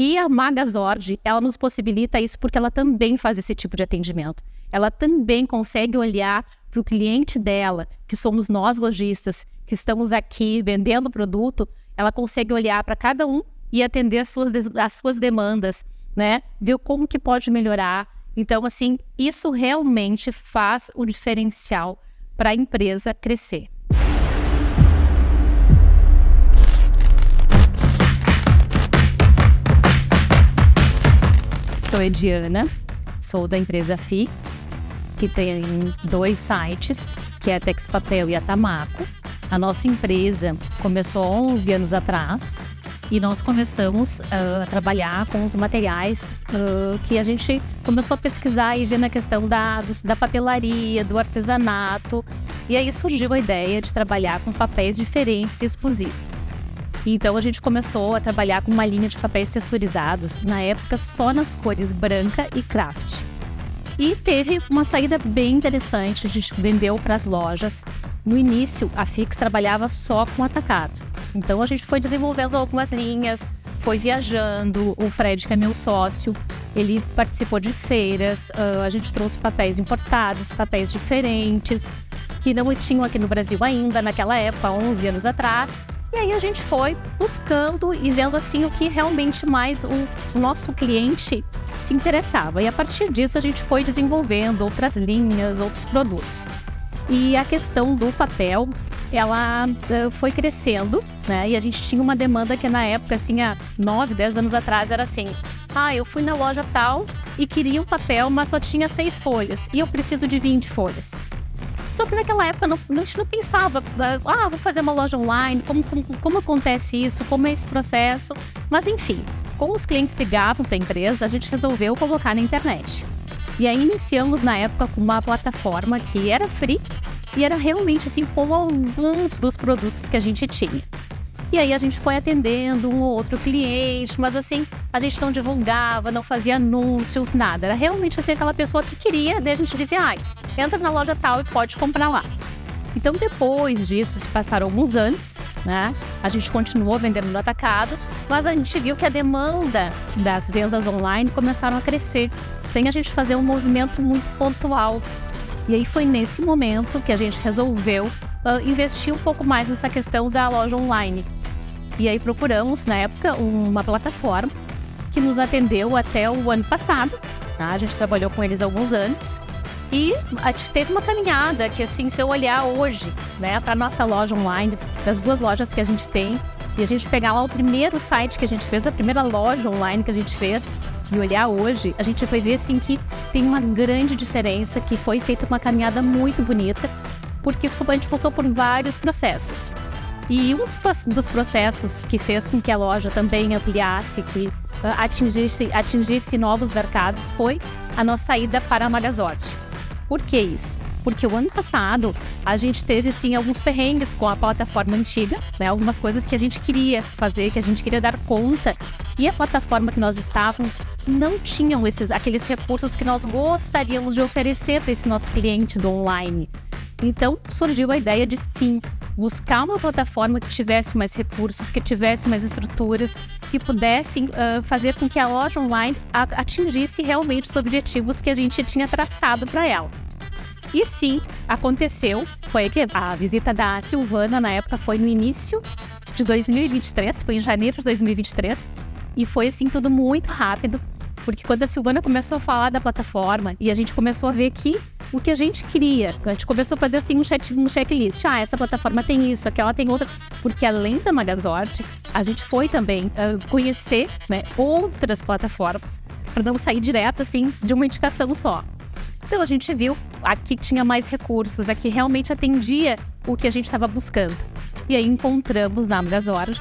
E a Magazord, ela nos possibilita isso porque ela também faz esse tipo de atendimento. Ela também consegue olhar para o cliente dela, que somos nós lojistas, que estamos aqui vendendo o produto, ela consegue olhar para cada um e atender as suas demandas, né? Ver como que pode melhorar. Então, assim, isso realmente faz o diferencial para a empresa crescer. Sou Ediana, sou da empresa Fix, que tem 2 sites, que é a Texpapel e a Tamaco. A nossa empresa começou 11 anos atrás e nós começamos a trabalhar com os materiais que a gente começou a pesquisar e ver na questão da papelaria, do artesanato. E aí surgiu a ideia de trabalhar com papéis diferentes e exclusivos. Então a gente começou a trabalhar com uma linha de papéis texturizados, na época só nas cores branca e craft. E teve uma saída bem interessante, a gente vendeu para as lojas. No início, a Fix trabalhava só com atacado. Então a gente foi desenvolvendo algumas linhas, foi viajando. O Fred, que é meu sócio, ele participou de feiras, a gente trouxe papéis importados, papéis diferentes, que não tinham aqui no Brasil ainda, naquela época, 11 anos atrás. E aí a gente foi buscando e vendo assim o que realmente mais o nosso cliente se interessava. E a partir disso a gente foi desenvolvendo outras linhas, outros produtos. E a questão do papel, ela foi crescendo, né? E a gente tinha uma demanda que na época, assim, há 9, 10 anos atrás, era assim: eu fui na loja tal e queria um papel, mas só tinha 6 folhas. E eu preciso de 20 folhas. Só que naquela época a gente não pensava, vou fazer uma loja online, como acontece isso, como é esse processo. Mas enfim, como os clientes ligavam para a empresa, a gente resolveu colocar na internet. E aí iniciamos na época com uma plataforma que era free e era realmente assim com alguns dos produtos que a gente tinha. E aí a gente foi atendendo um ou outro cliente, mas assim, a gente não divulgava, não fazia anúncios, nada. Era realmente assim aquela pessoa que queria, daí a gente dizia, entra na loja tal e pode comprar lá. Então depois disso, se passaram alguns anos, né? A gente continuou vendendo no atacado, mas a gente viu que a demanda das vendas online começaram a crescer, sem a gente fazer um movimento muito pontual. E aí foi nesse momento que a gente resolveu investir um pouco mais nessa questão da loja online. E aí procuramos, na época, uma plataforma que nos atendeu até o ano passado. Tá? A gente trabalhou com eles há alguns anos. E a gente teve uma caminhada que, assim, se eu olhar hoje, né, para a nossa loja online, das 2 lojas que a gente tem, e a gente pegar lá o primeiro site que a gente fez, a primeira loja online que a gente fez, e olhar hoje, a gente vai ver, assim, que tem uma grande diferença, que foi feita uma caminhada muito bonita, porque a gente passou por vários processos. E um dos processos que fez com que a loja também ampliasse, que atingisse novos mercados, foi a nossa saída para a Magazord. Por que isso? Porque o ano passado a gente teve sim alguns perrengues com a plataforma antiga, né? Algumas coisas que a gente queria fazer, que a gente queria dar conta, e a plataforma que nós estávamos não tinham aqueles recursos que nós gostaríamos de oferecer para esse nosso cliente do online. Então surgiu a ideia de sim, buscar uma plataforma que tivesse mais recursos, que tivesse mais estruturas, que pudesse fazer com que a loja online atingisse realmente os objetivos que a gente tinha traçado para ela. E sim, aconteceu, foi que a visita da Silvana na época foi no início de 2023, foi em janeiro de 2023, e foi assim tudo muito rápido, porque quando a Silvana começou a falar da plataforma e a gente começou a ver que o que a gente queria, a gente começou a fazer assim um checklist, essa plataforma tem isso, aquela tem outra, porque além da Magazord, a gente foi também conhecer, né, outras plataformas, para não sair direto assim de uma indicação só. Então a gente viu aqui tinha mais recursos, aqui realmente atendia o que a gente estava buscando. E aí encontramos na Magazord,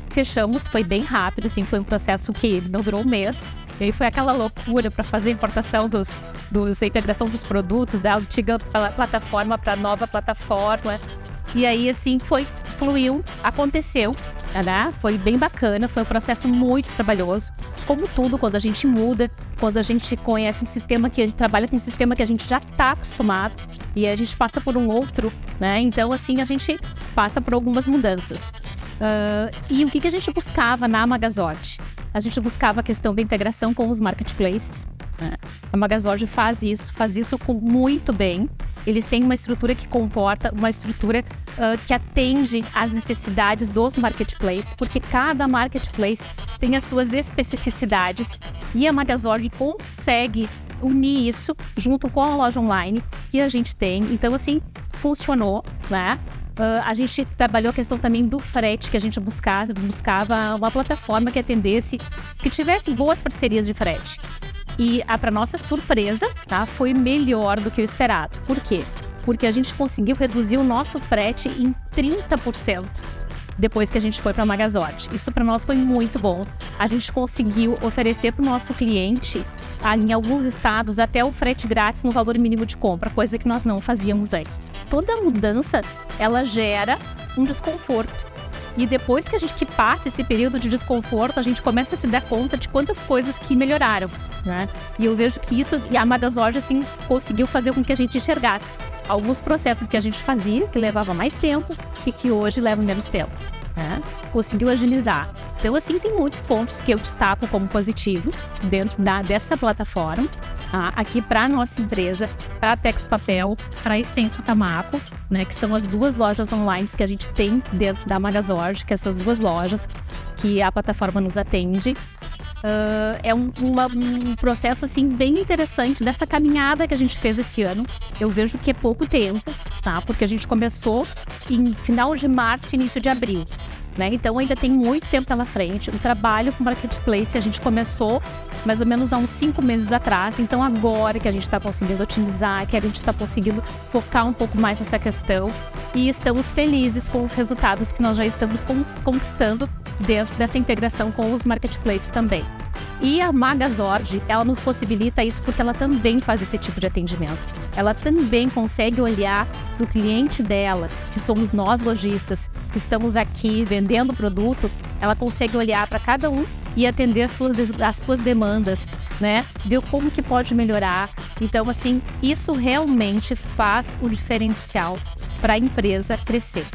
fechamos, foi bem rápido, assim, foi um processo que não durou um mês. E aí foi aquela loucura para fazer a importação a integração dos produtos da antiga plataforma para a nova plataforma. E aí, assim, fluiu, aconteceu, né? Foi bem bacana, foi um processo muito trabalhoso. Como tudo, quando a gente muda, quando a gente conhece um sistema, que a gente trabalha com um sistema que a gente já está acostumado e a gente passa por um outro, né? Então, assim, a gente passa por algumas mudanças. E o que a gente buscava na Magazord? a gente buscava a questão da integração com os marketplaces, né? A Magazord faz isso muito bem. Eles têm uma estrutura que comporta, uma estrutura que atende às necessidades dos marketplaces, porque cada marketplace tem as suas especificidades e a Magazord consegue unir isso junto com a loja online que a gente tem. Então, assim, funcionou, né? A gente trabalhou a questão também do frete, que a gente buscava uma plataforma que atendesse, que tivesse boas parcerias de frete. E, para nossa surpresa, tá, foi melhor do que o esperado. Por quê? Porque a gente conseguiu reduzir o nosso frete em 30% depois que a gente foi para a Magazord. Isso para nós foi muito bom. A gente conseguiu oferecer para o nosso cliente, em alguns estados, até o frete grátis no valor mínimo de compra, coisa que nós não fazíamos antes. Toda mudança, ela gera um desconforto. E depois que passa esse período de desconforto, a gente começa a se dar conta de quantas coisas que melhoraram, né? E eu vejo que isso, e a Magazord, assim, conseguiu fazer com que a gente enxergasse alguns processos que a gente fazia, que levava mais tempo, e que hoje levam menos tempo, né? Conseguiu agilizar. Então, assim, tem muitos pontos que eu destaco como positivo dentro dessa plataforma. Aqui para a nossa empresa, para a Tex Papel, para a Extenso Tamaco, né, que são as duas lojas online que a gente tem dentro da Magazord, que essas duas lojas que a plataforma nos atende. É um processo assim, bem interessante dessa caminhada que a gente fez esse ano. Eu vejo que é pouco tempo, tá? Porque a gente começou em final de março, início de abril, né? Então ainda tem muito tempo pela frente. O trabalho com Marketplace a gente começou mais ou menos há uns 5 meses atrás. Então agora que a gente está conseguindo otimizar, que a gente está conseguindo focar um pouco mais nessa questão, e estamos felizes com os resultados que nós já estamos conquistando dentro dessa integração com os marketplaces também. E a Magazord, ela nos possibilita isso porque ela também faz esse tipo de atendimento. Ela também consegue olhar para o cliente dela, que somos nós lojistas, que estamos aqui vendendo o produto, ela consegue olhar para cada um e atender as suas demandas, né? Ver como que pode melhorar. Então, assim, isso realmente faz o diferencial para a empresa crescer.